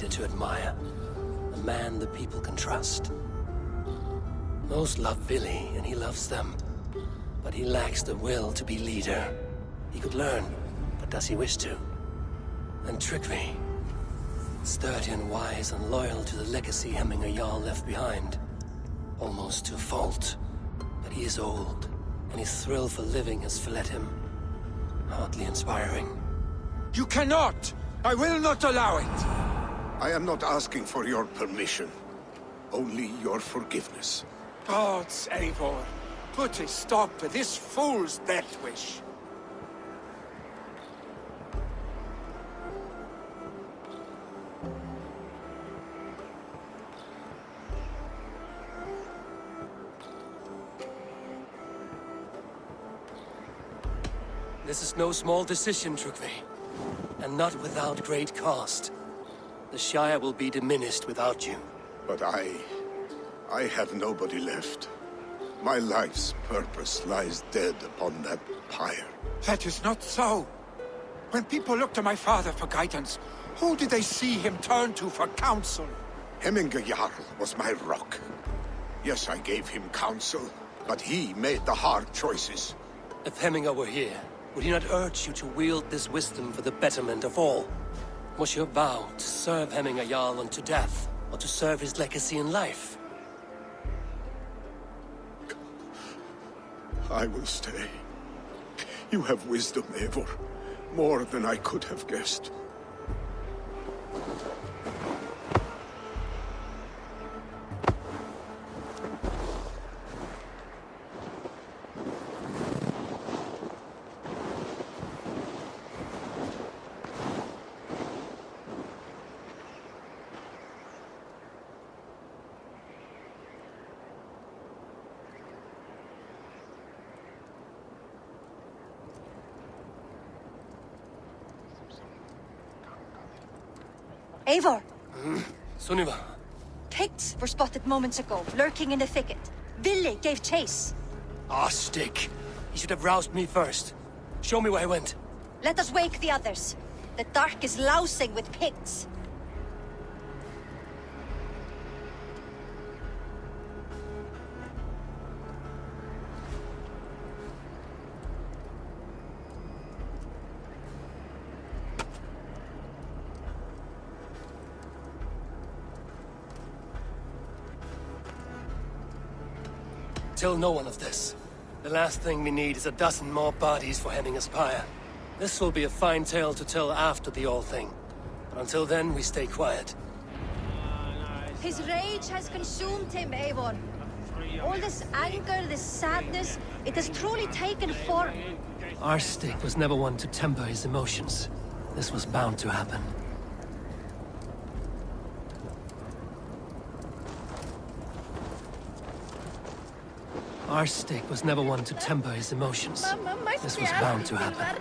leader to admire. A man the people can trust. Most love Billy, and he loves them. But he lacks the will to be leader. He could learn, but does he wish to? And Trygve. Sturdy and wise and loyal to the legacy Hemminger Jarl left behind. Almost to a fault. But he is old, and his thrill for living has fled him. Hardly inspiring. You cannot! I will not allow it! I am not asking for your permission. Only your forgiveness. Gods, Eivor, put a stop to this fool's death wish. This is no small decision, Trygve. And not without great cost. The Shire will be diminished without you. But I have nobody left. My life's purpose lies dead upon that pyre. That is not so. When people look to my father for guidance, who did they see him turn to for counsel? Hemminger Jarl was my rock. Yes, I gave him counsel, but he made the hard choices. If Hemminger were here, would he not urge you to wield this wisdom for the betterment of all? Was your vow to serve Hemminger Jarl unto death, or to serve his legacy in life? I will stay. You have wisdom, Eivor. More than I could have guessed. Eivor! Sunniva. Picts were spotted moments ago, lurking in the thicket. Ville gave chase. Ah, stick. He should have roused me first. Show me where he went. Let us wake the others. The dark is lousing with Picts. Tell no one of this. The last thing we need is a dozen more bodies for Hemminger's pyre. This will be a fine tale to tell after the all thing. But until then, we stay quiet. His rage has consumed him, Eivor. All this anger, this sadness, it has truly taken form. Our stick was never one to temper his emotions. This was bound to happen. Our stick was never one to temper his emotions. This was bound to happen.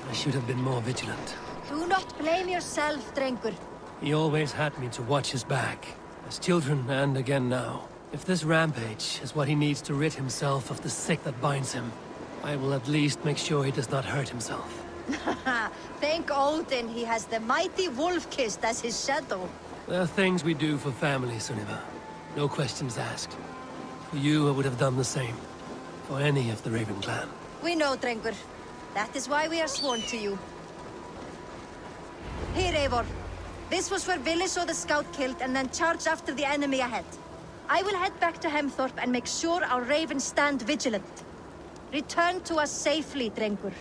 I should have been more vigilant. Do not blame yourself, Drengur. He always had me to watch his back. As children and again now. If this rampage is what he needs to rid himself of the sick that binds him, I will at least make sure he does not hurt himself. Thank Odin he has the mighty Wolf-Kissed as his shadow. There are things we do for family, Sunniva. No questions asked. For you, I would have done the same. For any of the Raven clan. We know, Drengur. That is why we are sworn to you. Here, Eivor. This was where Ville saw the scout killed and then charged after the enemy ahead. I will head back to Hemthorpe and make sure our ravens stand vigilant. Return to us safely, Drengur.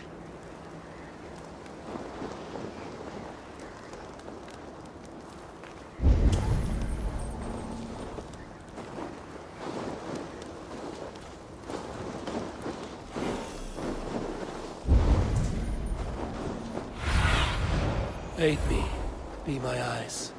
Aid me. Be my eyes.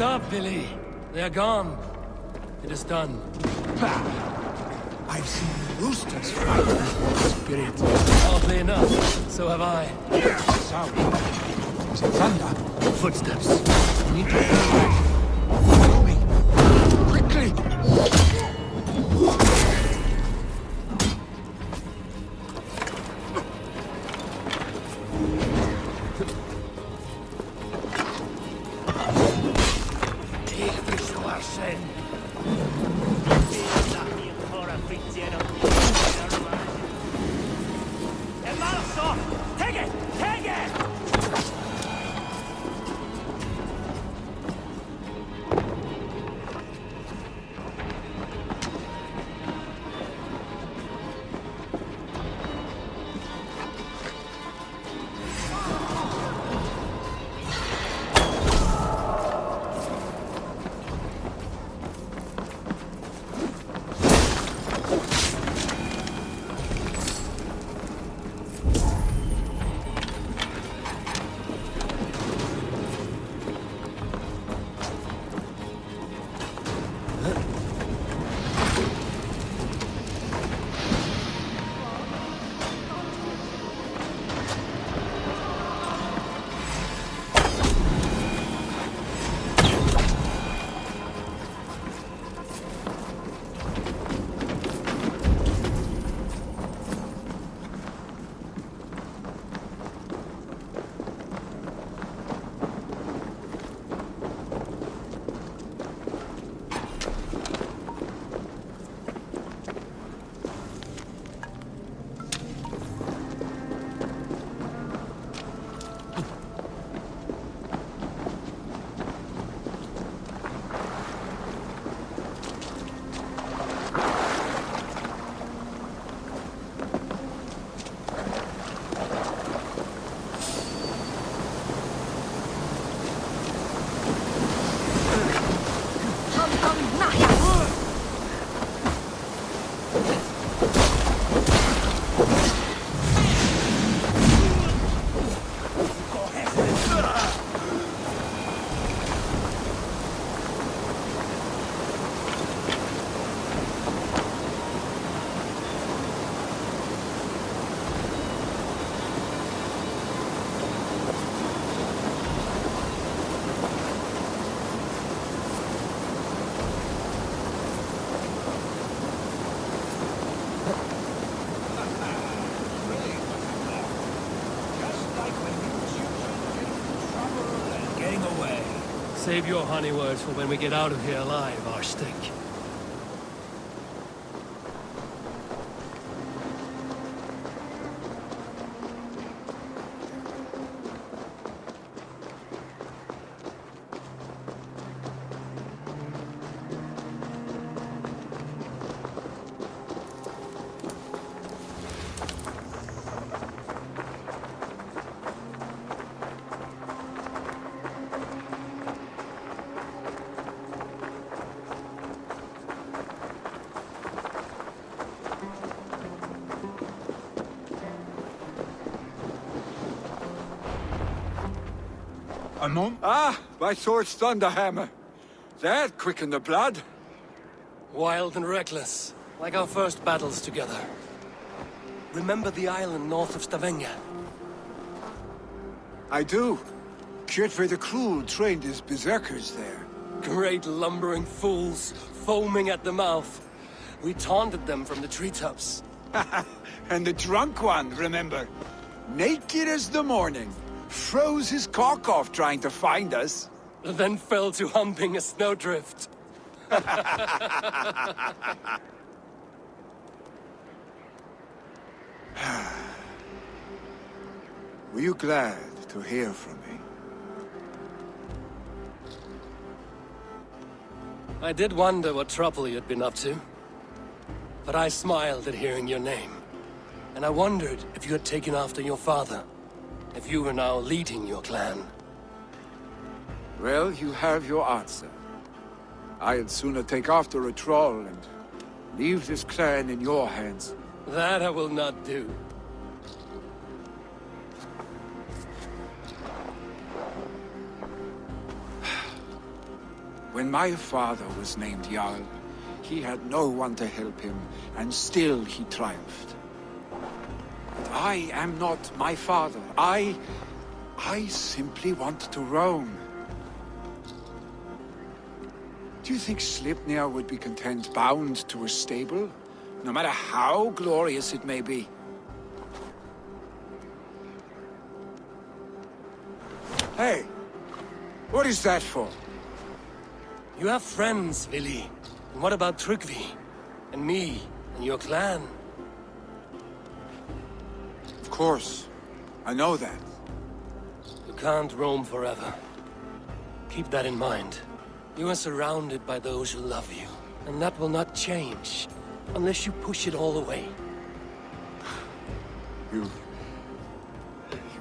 up, Billy. They're gone. It is done. I've seen roosters fight with spirit. Oddly enough, so have I. Sound. Is it thunder? Footsteps. We need to hurry. Follow me. Quickly! Save your honey words for when we get out of here alive, Arstick. Ah, my sword's thunderhammer. That quickened the blood. Wild and reckless, like our first battles together. Remember the island north of Stavanger? I do. Kjotve the Cruel trained his berserkers there. Great lumbering fools, foaming at the mouth. We taunted them from the treetops. And the drunk one, remember? Naked as the morning. Froze his cock off trying to find us. Then fell to humping a snowdrift. Were you glad to hear from me? I did wonder what trouble you'd been up to. But I smiled at hearing your name. And I wondered if you had taken after your father. If you were now leading your clan. Well, you have your answer. I'd sooner take after a troll and leave this clan in your hands. That I will not do. When my father was named Jarl, he had no one to help him, and still he triumphed. But I am not my father. I simply want to roam. Do you think Sleipnir would be content bound to a stable? No matter how glorious it may be? Hey! What is that for? You have friends, Vili. And what about Tryggvi? And me? And your clan? Of course. I know that. You can't roam forever. Keep that in mind. You are surrounded by those who love you. And that will not change. Unless you push it all away. You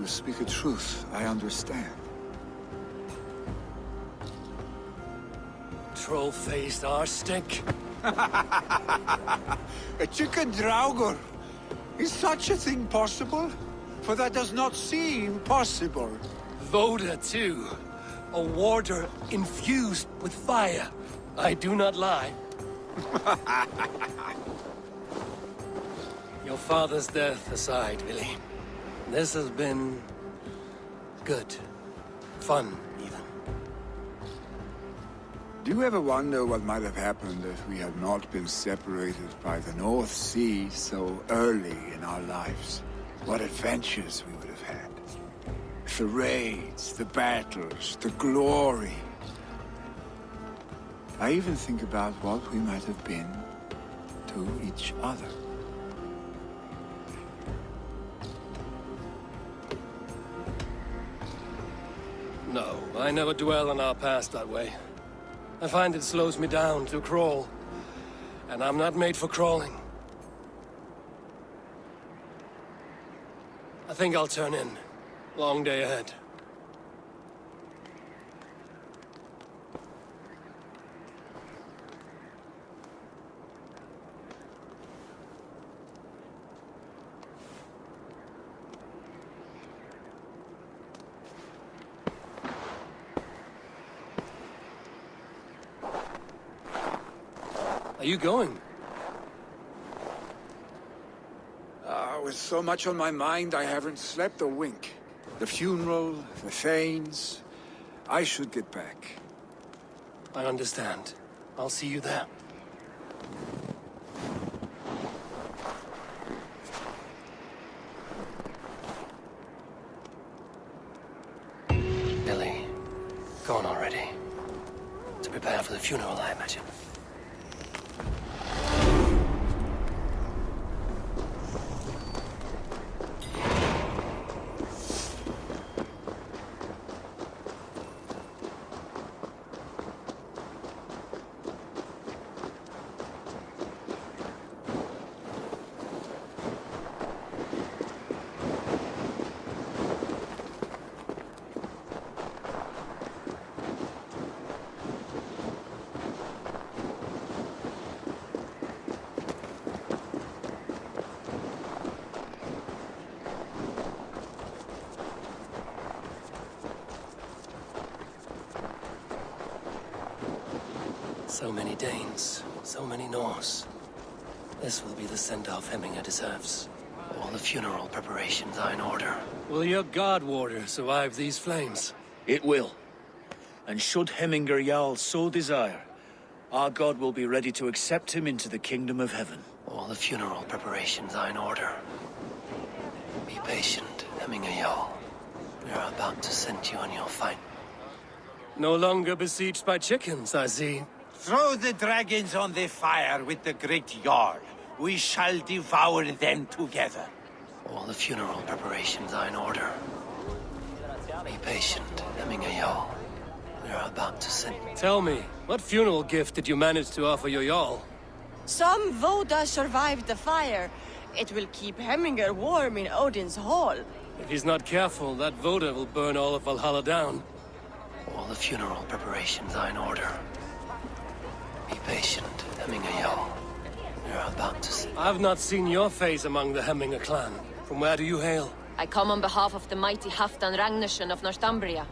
speak the truth. I understand. Troll-faced arse-stink. A chicken draugur! Is such a thing possible? For that does not seem possible. Voda, too. A warder infused with fire. I do not lie. Your father's death aside, Vili. This has been... good. Fun, even. Do you ever wonder what might have happened if we had not been separated by the North Sea so early in our lives? What adventures we would have had. The raids, the battles, the glory. I even think about what we might have been to each other. No, I never dwell on our past that way. I find it slows me down to crawl. And I'm not made for crawling. I think I'll turn in. Long day ahead. Are you going? With so much on my mind, I haven't slept a wink. The funeral, the Thanes... I should get back. I understand. I'll see you there. Billy, gone already. To prepare for the funeral, I imagine. So many Danes, so many Norse. This will be the send-off Hemminger deserves. All the funeral preparations are in order. Will your guard warder survive these flames? It will. And should Hemminger Jarl so desire, our god will be ready to accept him into the kingdom of heaven. All the funeral preparations are in order. Be patient, Hemminger Jarl. We are about to send you on your fight. No longer besieged by chickens, I see. Throw the dragons on the fire with the great Jarl. We shall devour them together. All the funeral preparations are in order. Be patient, Hemminger Jarl. We are about to send... Tell me, what funeral gift did you manage to offer your Jarl? Some Voda survived the fire. It will keep Hemminger warm in Odin's hall. If he's not careful, that Voda will burn all of Valhalla down. All the funeral preparations are in order. Be patient, Hemminger Jarl. We are about to see... I've not seen your face among the Hemminger clan. From where do you hail? I come on behalf of the mighty Halfdan Ragnarsson of Northumbria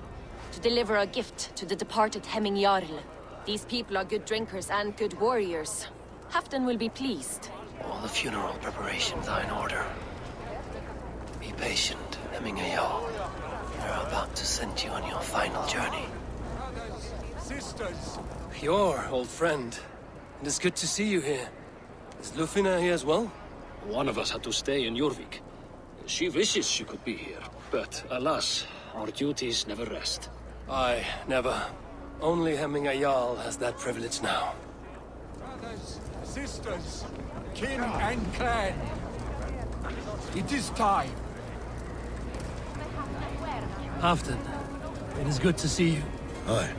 to deliver a gift to the departed Hemming Jarl. These people are good drinkers and good warriors. Halfdan will be pleased. All the funeral preparations are in order. Be patient, Hemminger Jarl. They're about to send you on your final journey. Sisters! Your old friend. It is good to see you here. Is Lufina here as well? One of us had to stay in Jorvik. She wishes she could be here, but alas, our duties never rest. Aye, never. Only Hemminger Jarl has that privilege now. Brothers, sisters, kin and clan. It is time. Halfdan, it is good to see you. Aye.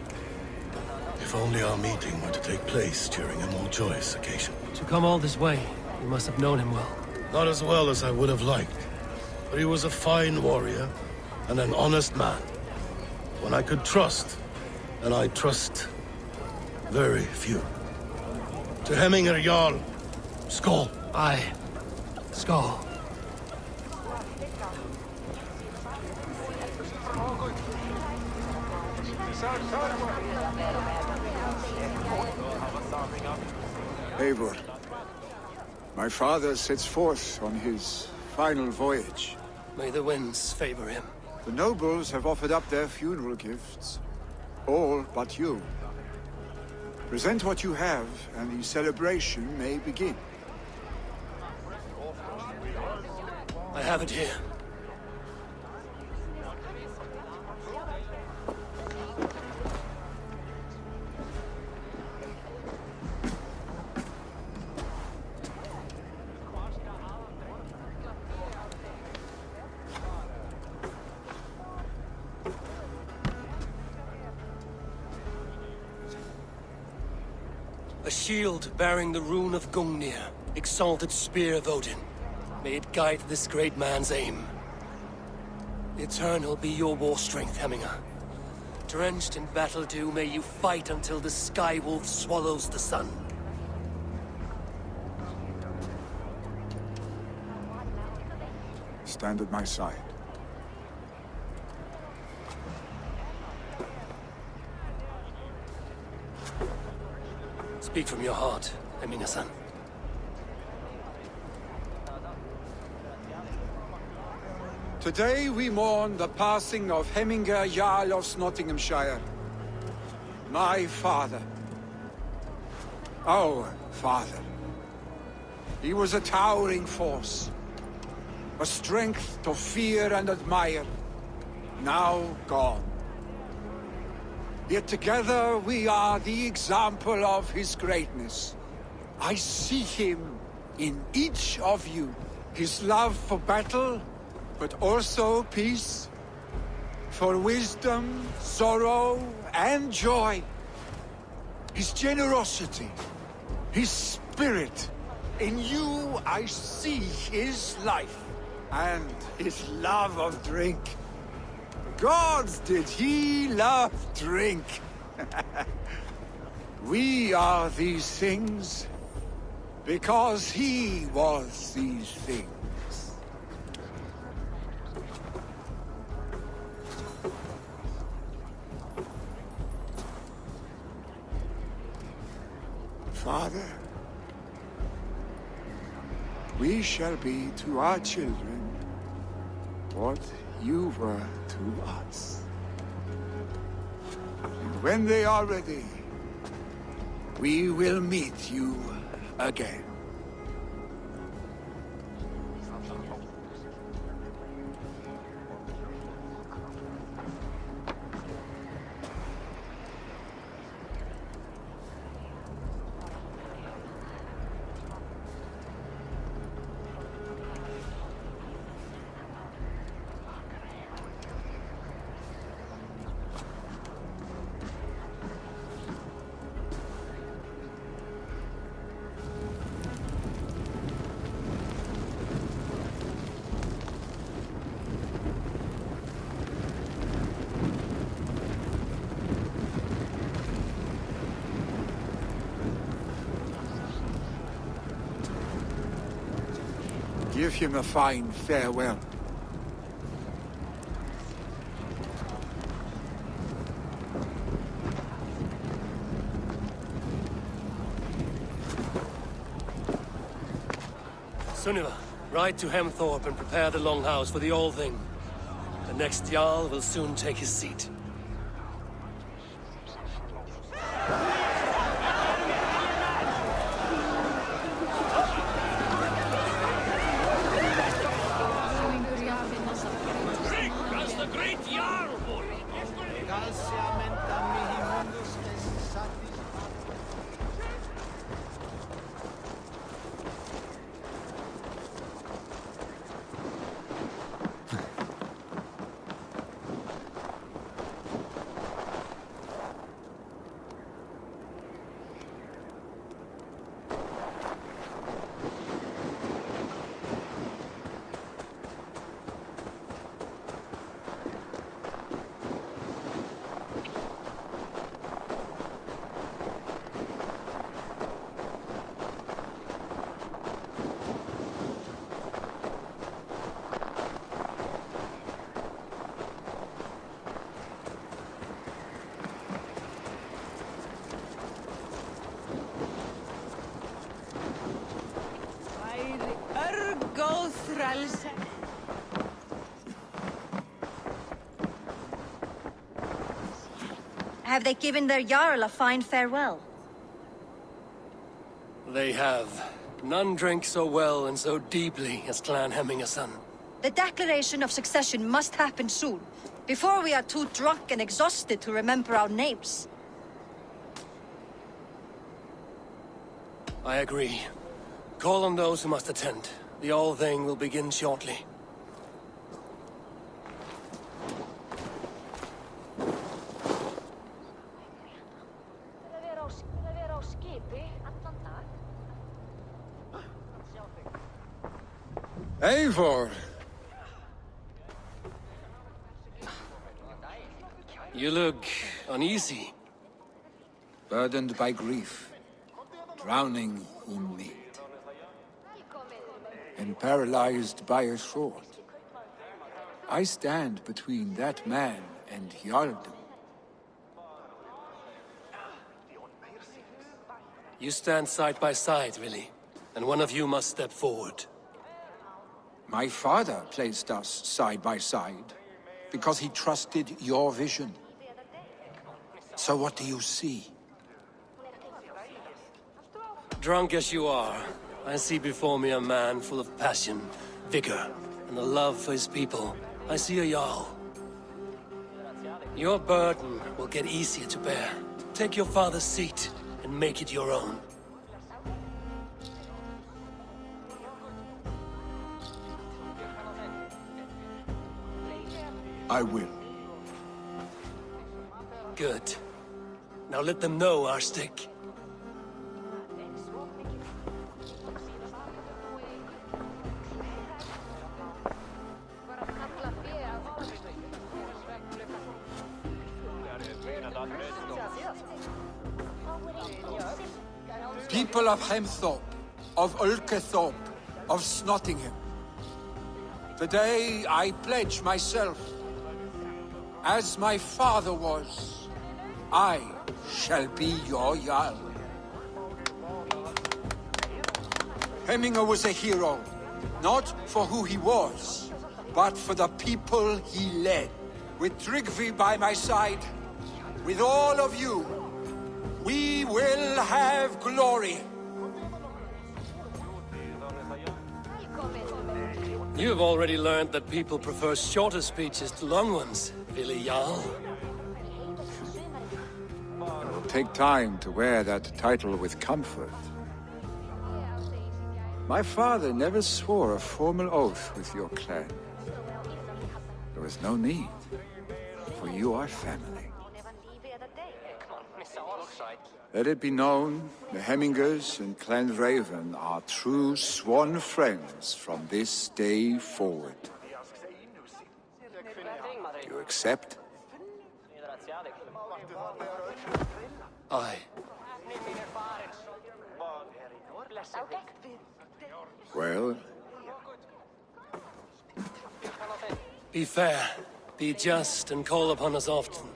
If only our meeting were to take place during a more joyous occasion. To come all this way, you must have known him well. Not as well as I would have liked, but he was a fine warrior and an honest man. One I could trust, and I trust very few. To Hemminger Jarl, Skål. Aye. Skål. Eivor, my father sets forth on his final voyage. May the winds favor him. The nobles have offered up their funeral gifts. All but you. Present what you have, and the celebration may begin. I have it here. A shield bearing the rune of Gungnir, exalted spear of Odin. May it guide this great man's aim. The Eternal be your war strength, Hemminger. Drenched in battle dew, may you fight until the sky wolf swallows the sun. Stand at my side. Speak from your heart, Hemminger-san. Today we mourn the passing of Hemminger Jarl of Nottinghamshire. My father. Our father. He was a towering force. A strength to fear and admire. Now gone. Yet together we are the example of his greatness. I see him in each of you. His love for battle, but also peace. For wisdom, sorrow, and joy. His generosity, his spirit. In you I see his life, and his love of drink. Gods, did he love drink! We are these things because he was these things. Father, we shall be to our children what you were to us. And when they are ready, we will meet you again. Give him a fine farewell. Sunniva, ride to Hemthorpe and prepare the Longhouse for the All-Thing. The next Jarl will soon take his seat. As the great Jarl would! Have they given their Jarl a fine farewell? They have. None drink so well and so deeply as Clan Hemmingerson. The declaration of succession must happen soon, before we are too drunk and exhausted to remember our names. I agree. Call on those who must attend. The All-Thing will begin shortly. Eivor! You look uneasy. Burdened by grief, drowning in need, and paralyzed by a sword. I stand between that man and Jarldom. You stand side by side, really, and one of you must step forward. My father placed us side by side because he trusted your vision. So what do you see? Drunk as you are, I see before me a man full of passion, vigor, and a love for his people. I see a Jarl. Your burden will get easier to bear. Take your father's seat and make it your own. I will. Good. Now let them know our stick. People of Hemthorpe, of Ulkethorpe, of Snottingham. Today I pledge myself. As my father was, I shall be your Jarl. Hemminger was a hero, not for who he was, but for the people he led. With Tryggvi by my side, with all of you, we will have glory. You've already learned that people prefer shorter speeches to long ones, Billy Jarl. It will take time to wear that title with comfort. My father never swore a formal oath with your clan. There was no need, for you are family. Let it be known, the Hemmingers and Clan Raven are true sworn friends from this day forward. Do you accept? Aye. Well, Be fair, be just, and call upon us often.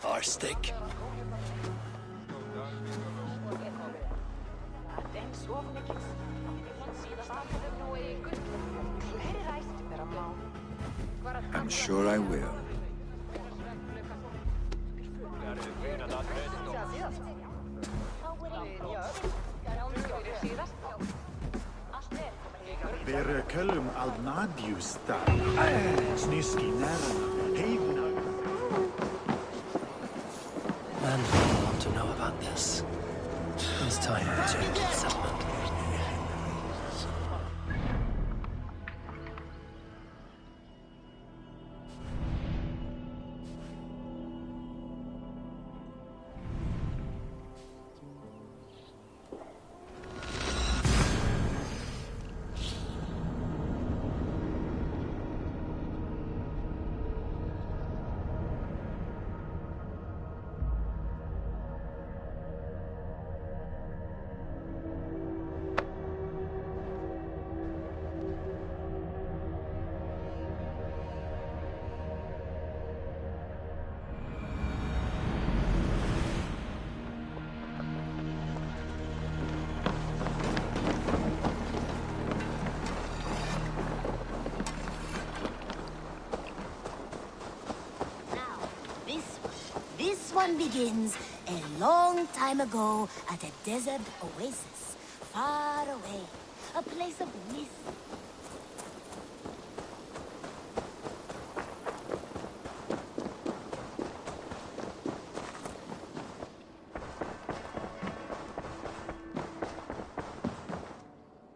Our stick. I'm sure I will. Bere kölm al nadjusta. Sniski nära. Heidna. Man will want to know about this. It's time to change the settlement. This one begins a long time ago at a desert oasis, far away, a place of bliss.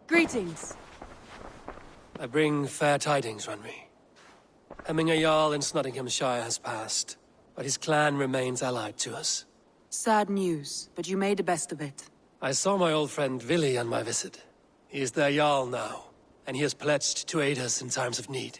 Greetings. I bring fair tidings, Runry. Hemminger Jarl in Nottinghamshire has passed, but his clan remains allied to us. Sad news, but you made the best of it. I saw my old friend Vili on my visit. He is their Jarl now, and he has pledged to aid us in times of need.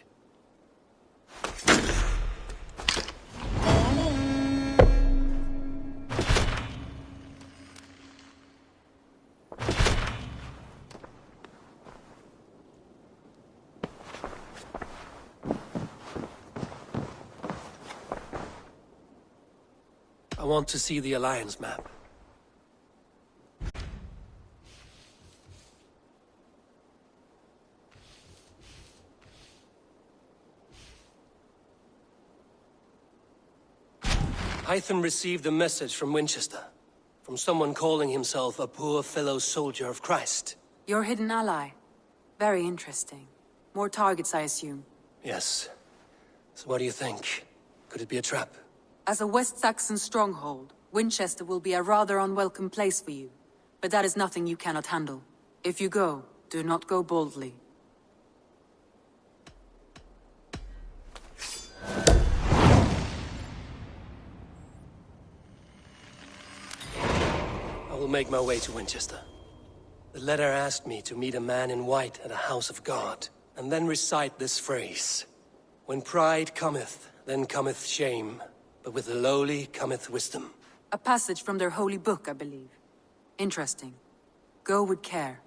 I want to see the Alliance map. Hytham received a message from Winchester, from someone calling himself a poor fellow soldier of Christ. Your hidden ally. Very interesting. More targets, I assume. Yes. So what do you think? Could it be a trap? As a West Saxon stronghold, Winchester will be a rather unwelcome place for you. But that is nothing you cannot handle. If you go, do not go boldly. I will make my way to Winchester. The letter asked me to meet a man in white at a house of God, and then recite this phrase. When pride cometh, then cometh shame, but with the lowly cometh wisdom. A passage from their holy book, I believe. Interesting. Go with care.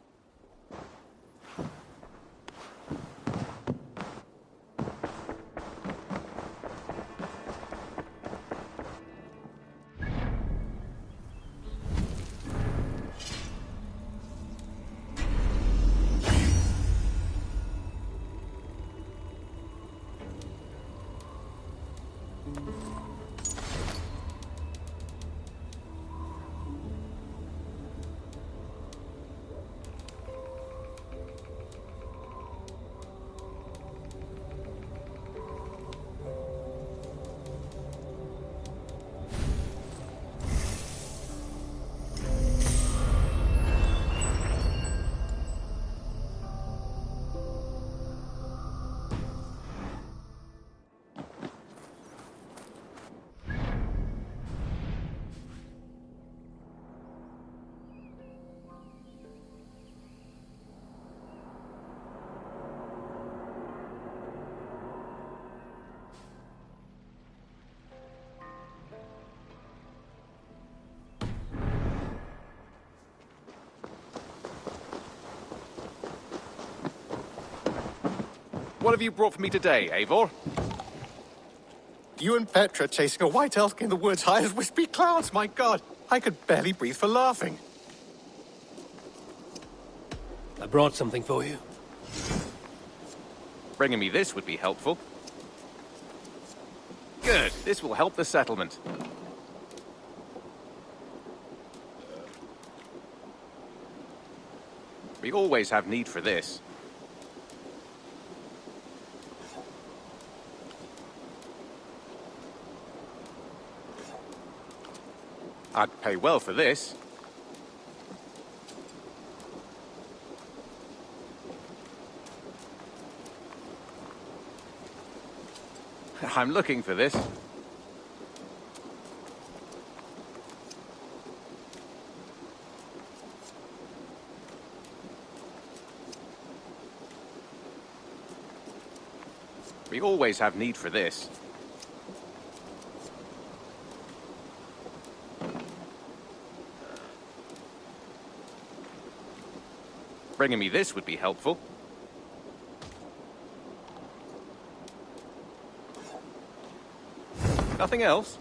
What have you brought for me today, Eivor? You and Petra chasing a white elk in the woods high as wispy clouds, my god! I could barely breathe for laughing. I brought something for you. Bringing me this would be helpful. Good. This will help the settlement. We always have need for this. I'd pay well for this. I'm looking for this. We always have need for this. Bringing me this would be helpful. Nothing else?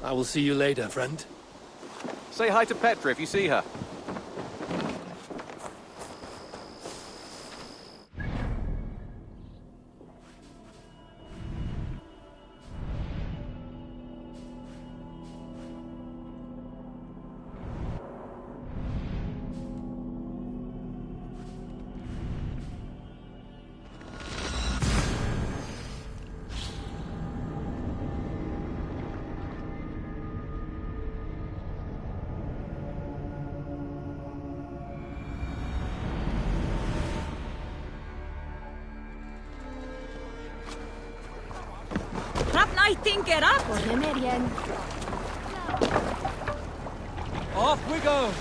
I will see you later, friend. Say hi to Petra if you see her. I think it up. Off we go.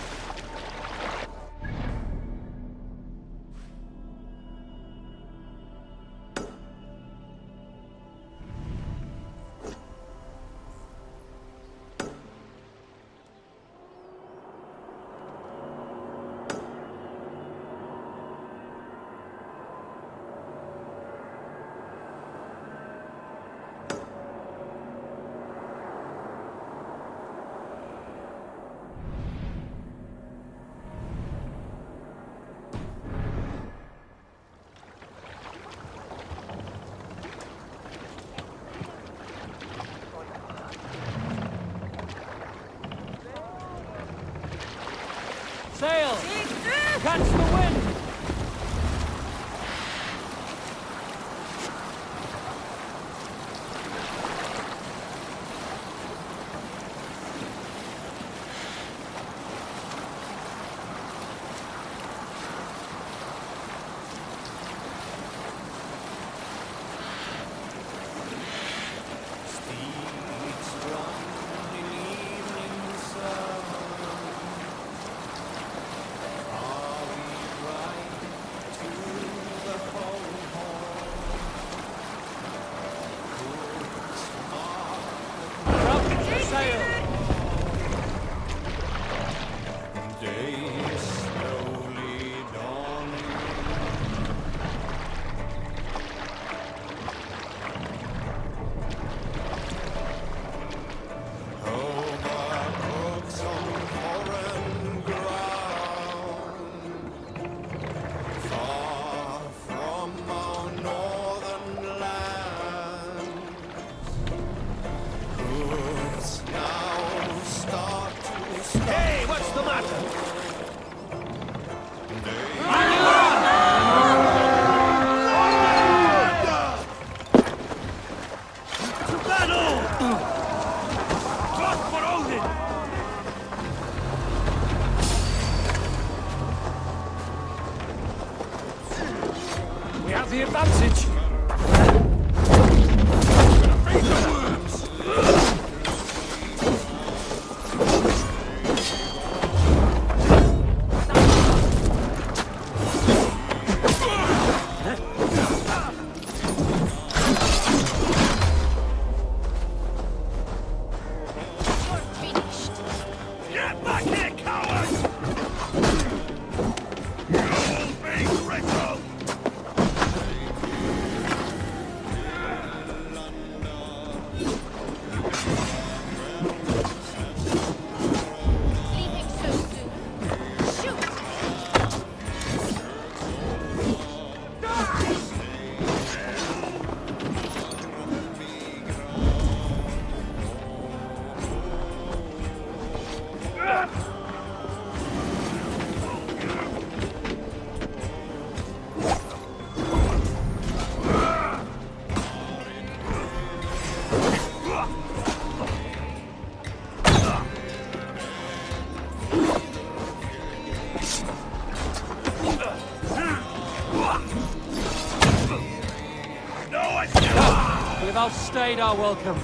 Sail! Catch the wind! We have the advantage. Get back here, cowards! You'll be brittle! They've outstayed our welcome.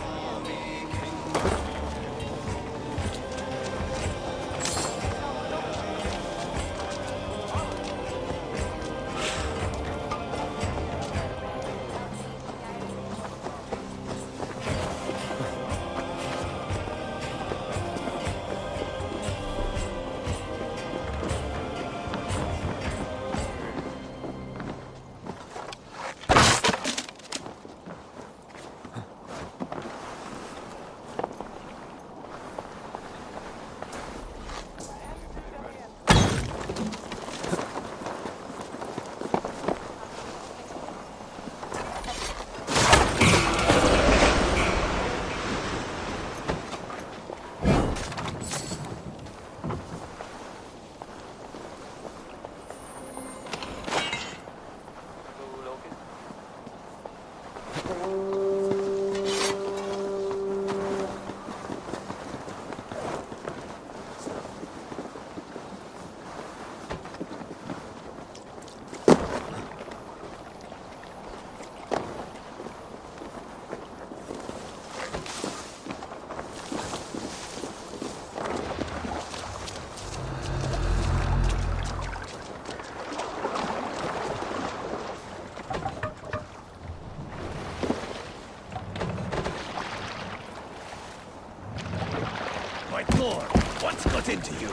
What's got into you?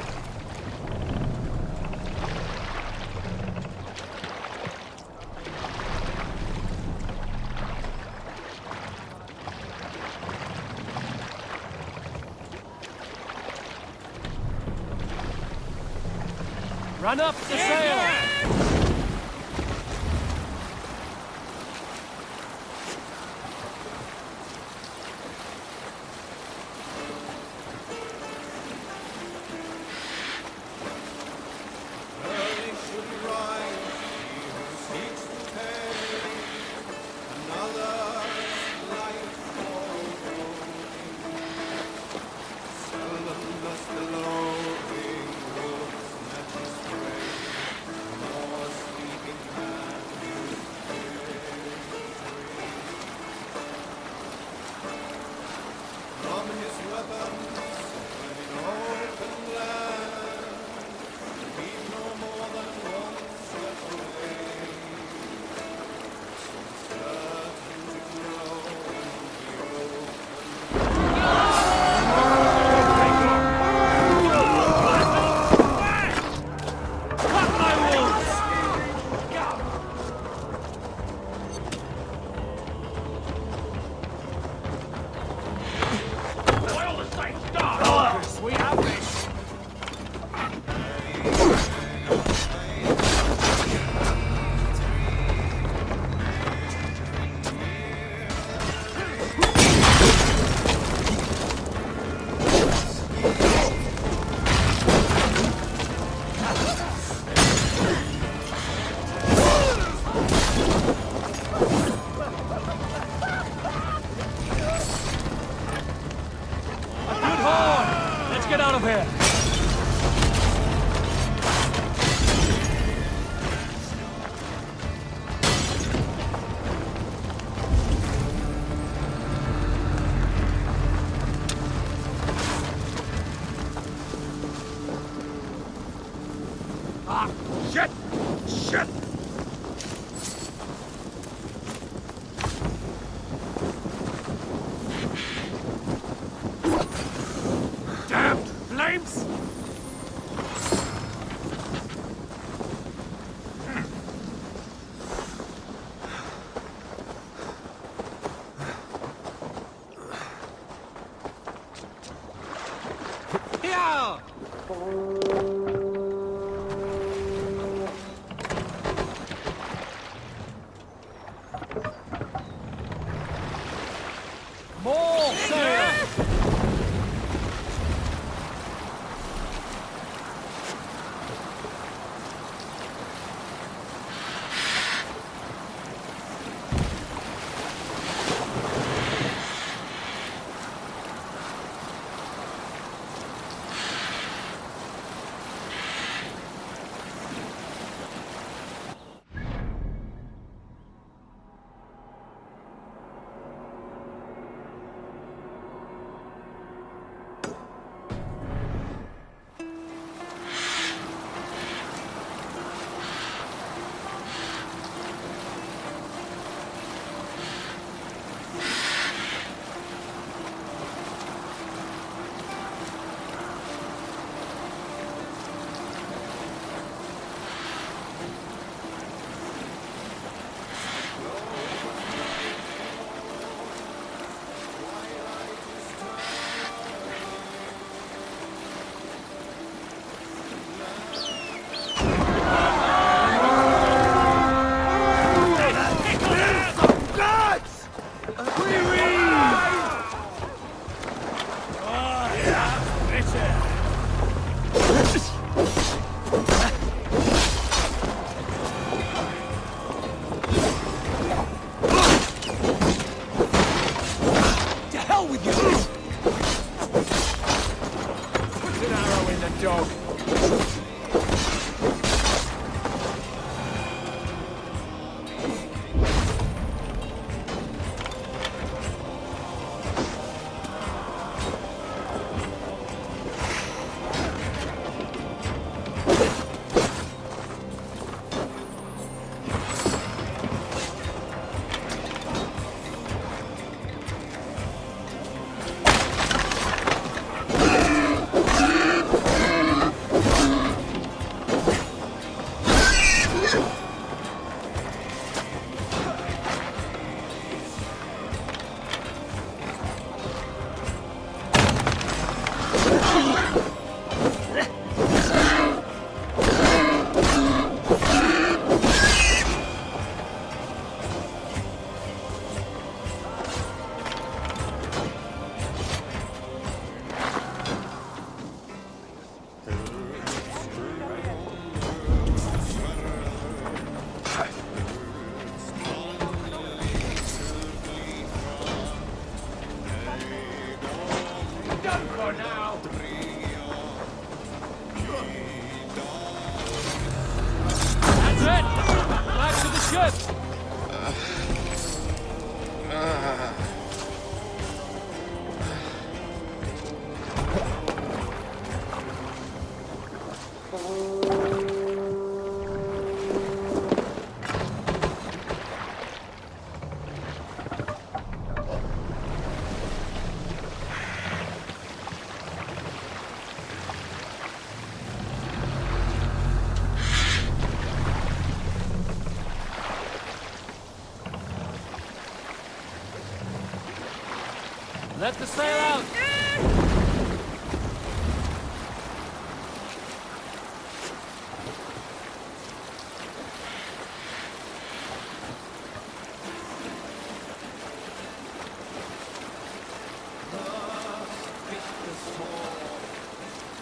Run up the sail! Get out of here! Ah, shit! Shit! Damn flames! Let the sail out!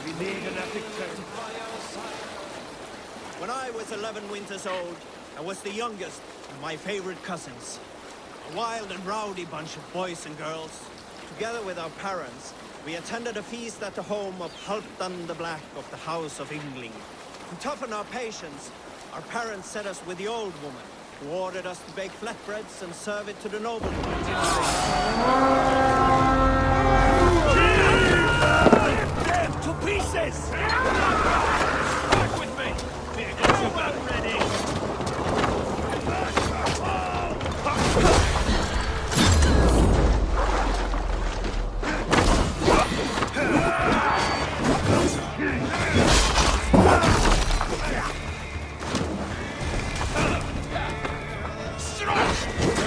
We need an epic turn. When I was 11 winters old, I was the youngest of my favorite cousins. A wild and rowdy bunch of boys and girls. Together with our parents, we attended a feast at the home of Halfdan the Black of the House of Yngling. To toughen our patience, our parents set us with the old woman, who ordered us to bake flatbreads and serve it to the noblemen. Them to pieces! Back with me! Get your back ready!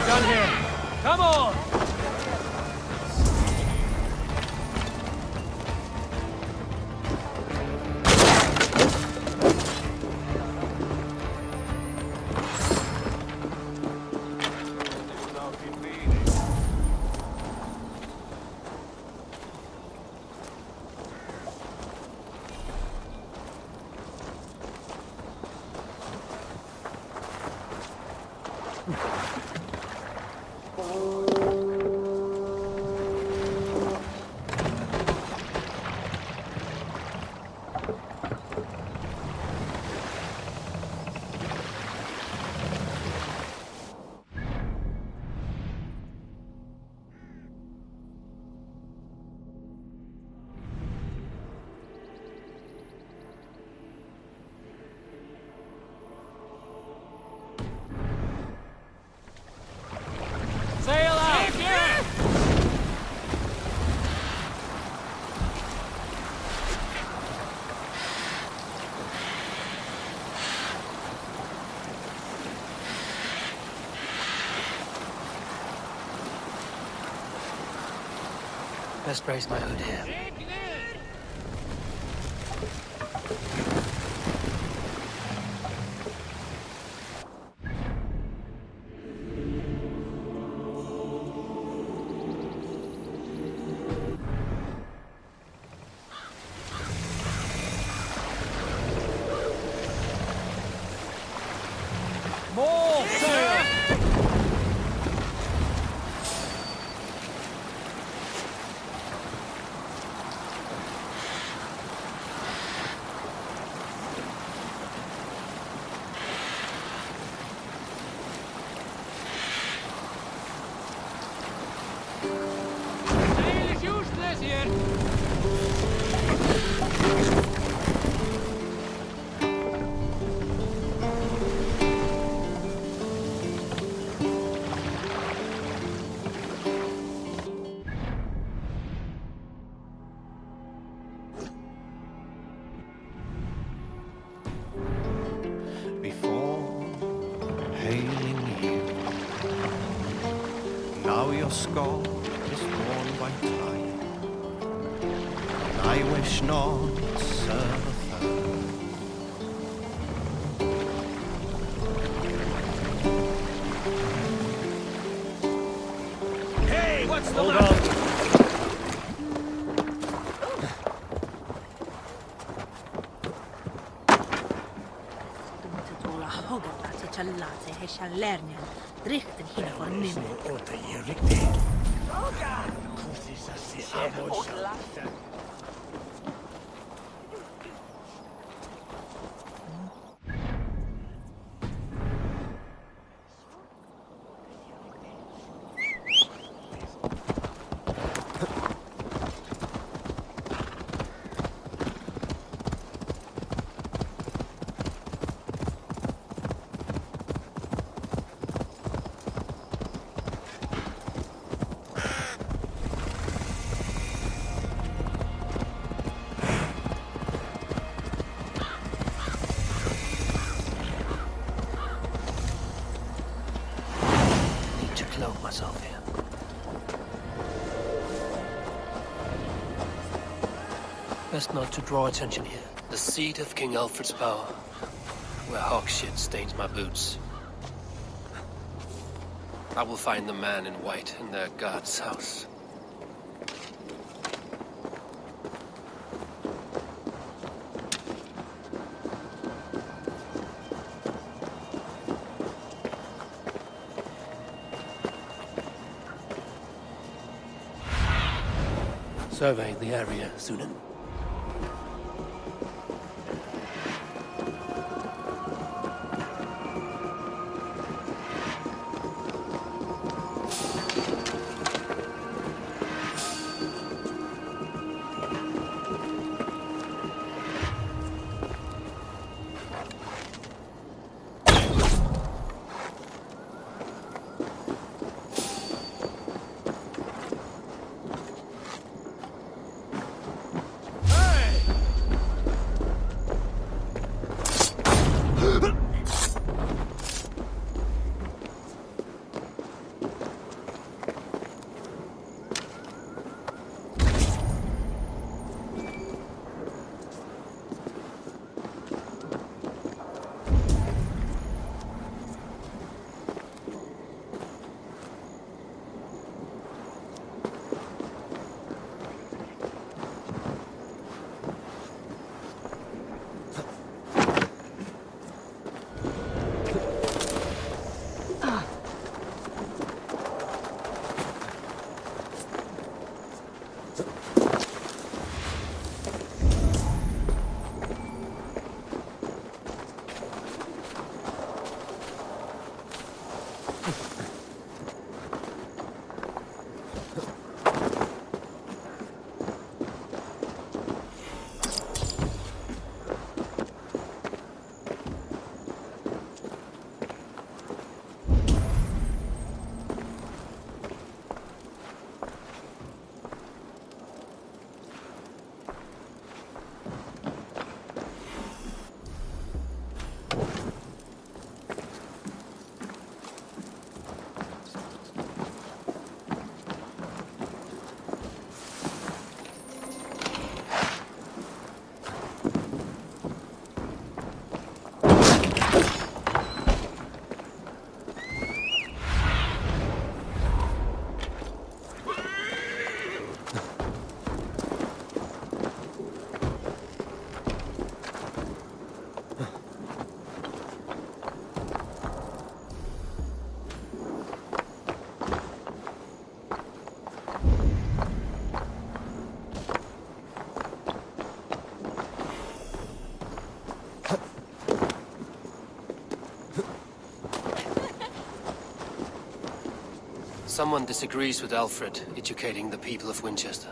Done here! Come on! Sail out! Yeah. Best raise my hood here. More sail! hailing you. Now your skull is worn by time, and I wish not to serve a third. Hey, what's the Hold matter? on. Cloak myself here. Best not to draw attention here. The seat of King Alfred's power, where hawk shit stains my boots. I will find the man in white in their god's house. Survey the area, Sunan. Someone disagrees with Alfred educating the people of Winchester.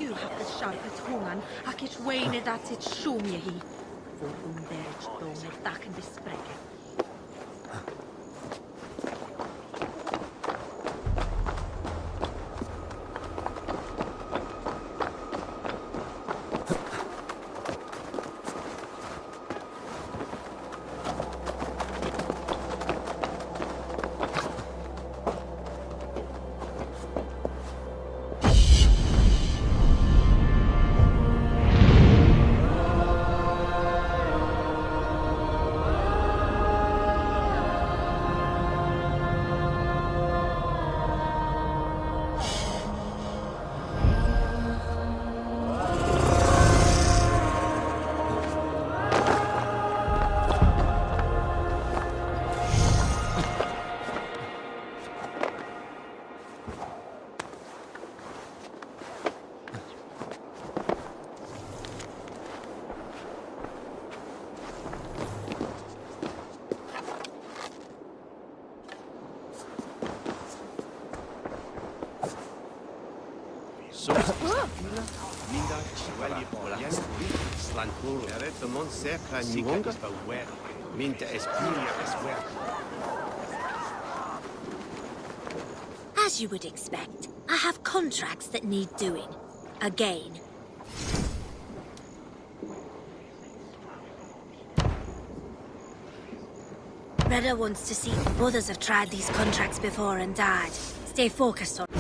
Hugh hat y siarp y twngan ac eich wein y dat eich siwm i hi. Fod hwn der eich dôn y dac yn bisbrege. As you would expect, I have contracts that need doing. Again. Reda wants to see. Others have tried these contracts before and died. Stay focused on